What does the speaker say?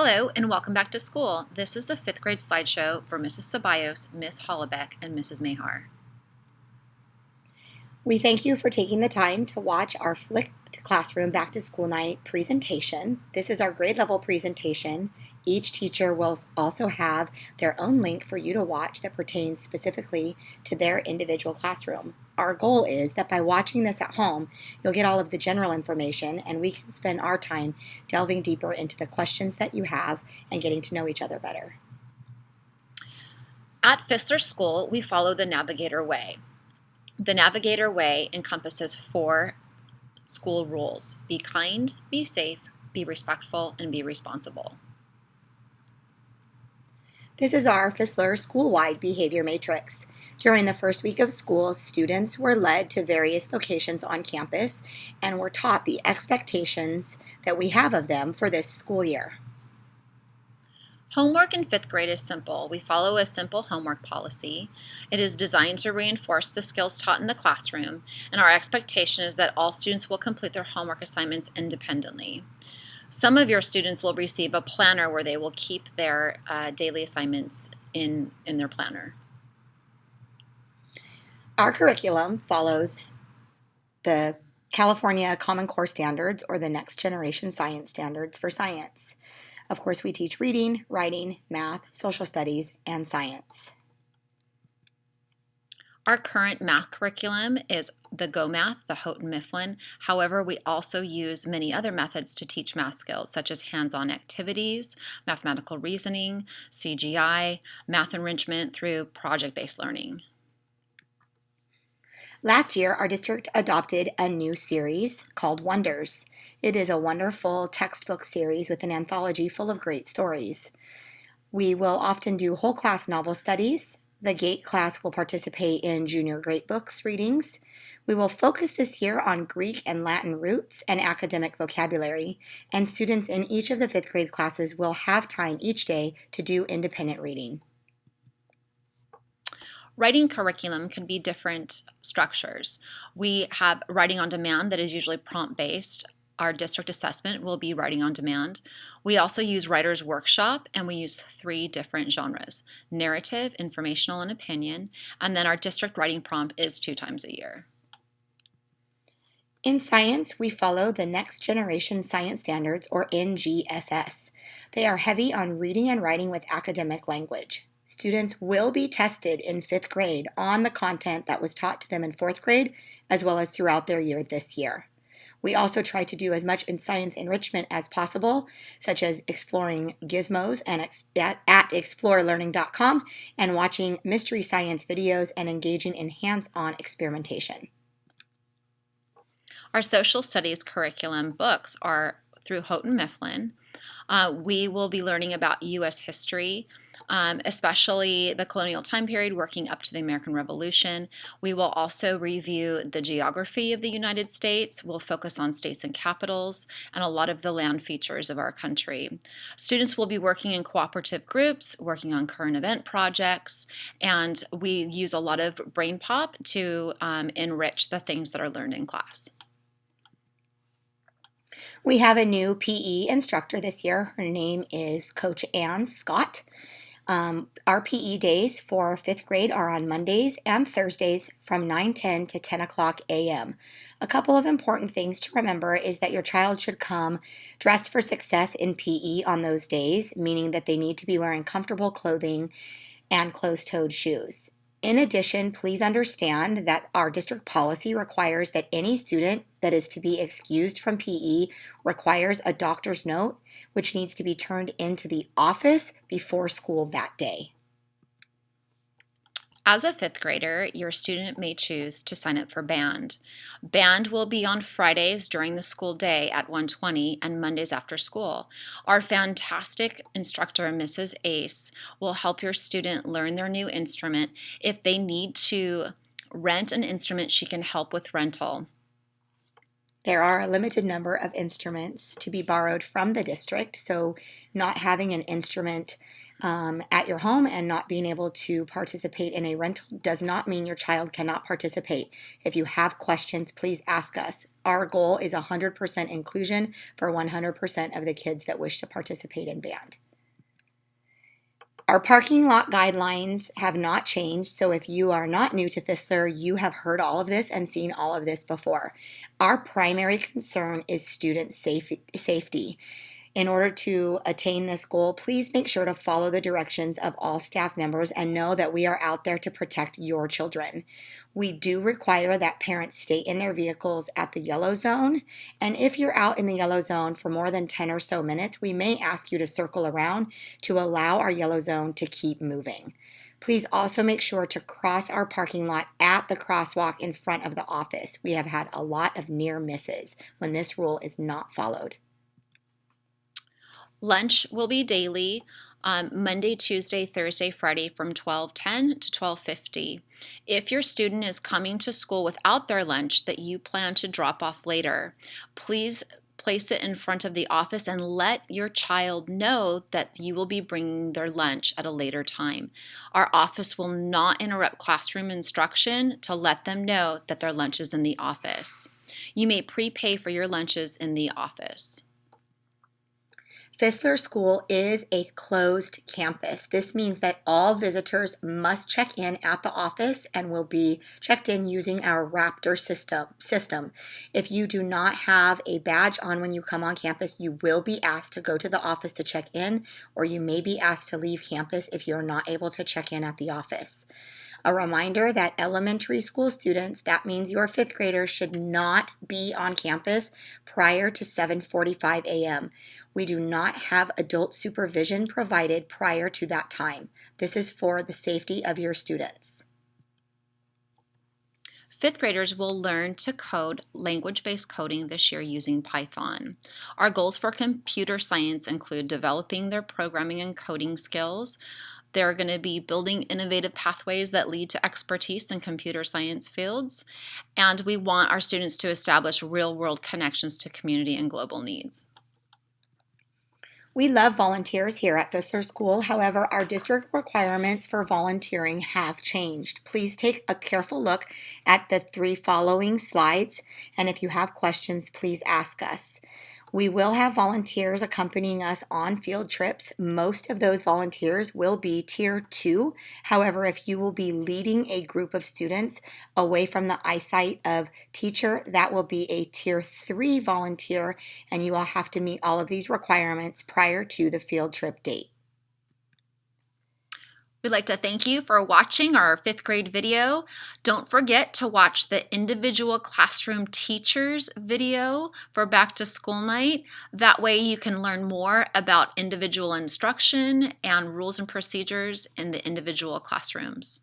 Hello and welcome back to school. This is the 5th grade slideshow for Mrs. Ceballos, Miss Hollebeck, and Mrs. Mahar. We thank you for taking the time to watch our Flipped Classroom Back to School Night presentation. This is our grade level presentation. Each teacher will also have their own link for you to watch that pertains specifically to their individual classroom. Our goal is that by watching this at home, you'll get all of the general information and we can spend our time delving deeper into the questions that you have and getting to know each other better. At Fisler School, we follow the Navigator Way. The Navigator Way encompasses 4 school rules: be kind, be safe, be respectful, and be responsible. This is our Fisler school-wide behavior matrix. During the first week of school, students were led to various locations on campus and were taught the expectations that we have of them for this school year. Homework in 5th grade is simple. We follow a simple homework policy. It is designed to reinforce the skills taught in the classroom, and our expectation is that all students will complete their homework assignments independently. Some of your students will receive a planner where they will keep their daily assignments in their planner. Our curriculum follows the California Common Core Standards, or the Next Generation Science Standards for science. Of course, we teach reading, writing, math, social studies, and science. Our current math curriculum is the Go Math, the Houghton Mifflin. However, we also use many other methods to teach math skills, such as hands-on activities, mathematical reasoning, CGI, math enrichment through project-based learning. Last year, our district adopted a new series called Wonders. It is a wonderful textbook series with an anthology full of great stories. We will often do whole class novel studies. The GATE class will participate in junior great books readings. We will focus this year on Greek and Latin roots and academic vocabulary, and students in each of the 5th grade classes will have time each day to do independent reading. Writing curriculum can be different structures. We have writing on demand that is usually prompt-based. Our district assessment will be writing on demand. We also use Writer's Workshop, and we use 3 different genres: narrative, informational, and opinion. And then our district writing prompt is 2 times a year. In science, we follow the Next Generation Science Standards, or NGSS. They are heavy on reading and writing with academic language. Students will be tested in 5th grade on the content that was taught to them in 4th grade, as well as throughout their year this year. We also try to do as much in science enrichment as possible, such as exploring gizmos and at explorelearning.com and watching mystery science videos and engaging in hands-on experimentation. Our social studies curriculum books are through Houghton Mifflin. We will be learning about U.S. history, especially the colonial time period working up to the American Revolution. We will also review the geography of the United States. We'll focus on states and capitals and a lot of the land features of our country. Students will be working in cooperative groups, working on current event projects, and we use a lot of brain pop to enrich the things that are learned in class. We have a new PE instructor this year. Her name is Coach Ann Scott. Our PE days for 5th grade are on Mondays and Thursdays from 9:10 to 10 o'clock a.m. A couple of important things to remember is that your child should come dressed for success in PE on those days, meaning that they need to be wearing comfortable clothing and closed-toed shoes. In addition, please understand that our district policy requires that any student that is to be excused from PE requires a doctor's note, which needs to be turned into the office before school that day. As a 5th grader, your student may choose to sign up for band. Band will be on Fridays during the school day at 1:20 and Mondays after school. Our fantastic instructor, Mrs. Ace, will help your student learn their new instrument. If they need to rent an instrument, she can help with rental. There are a limited number of instruments to be borrowed from the district, so not having an instrument at your home and not being able to participate in a rental does not mean your child cannot participate. If you have questions, please ask us. Our goal is 100% inclusion for 100% of the kids that wish to participate in band. Our parking lot guidelines have not changed, so if you are not new to Fisler, you have heard all of this and seen all of this before. Our primary concern is student safety. In order to attain this goal, please make sure to follow the directions of all staff members and know that we are out there to protect your children. We do require that parents stay in their vehicles at the yellow zone, and if you're out in the yellow zone for more than 10 or so minutes, we may ask you to circle around to allow our yellow zone to keep moving. Please also make sure to cross our parking lot at the crosswalk in front of the office. We have had a lot of near misses when this rule is not followed. Lunch will be daily, Monday, Tuesday, Thursday, Friday from 12:10 to 12:50. If your student is coming to school without their lunch that you plan to drop off later, please place it in front of the office and let your child know that you will be bringing their lunch at a later time. Our office will not interrupt classroom instruction to let them know that their lunch is in the office. You may prepay for your lunches in the office. Fisler School is a closed campus. This means that all visitors must check in at the office and will be checked in using our Raptor system. If you do not have a badge on when you come on campus, you will be asked to go to the office to check in, or you may be asked to leave campus if you're not able to check in at the office. A reminder that elementary school students, that means your fifth graders, should not be on campus prior to 7:45 a.m. We do not have adult supervision provided prior to that time. This is for the safety of your students. Fifth graders will learn to code language-based coding this year using Python. Our goals for computer science include developing their programming and coding skills. They're going to be building innovative pathways that lead to expertise in computer science fields. And we want our students to establish real-world connections to community and global needs. We love volunteers here at Fisler School. However, our district requirements for volunteering have changed. Please take a careful look at the 3 following slides, and if you have questions, please ask us. We will have volunteers accompanying us on field trips. Most of those volunteers will be Tier 2. However, if you will be leading a group of students away from the eyesight of teacher, that will be a Tier 3 volunteer, and you will have to meet all of these requirements prior to the field trip date. We'd like to thank you for watching our 5th grade video. Don't forget to watch the individual classroom teachers video for back to school night. That way you can learn more about individual instruction and rules and procedures in the individual classrooms.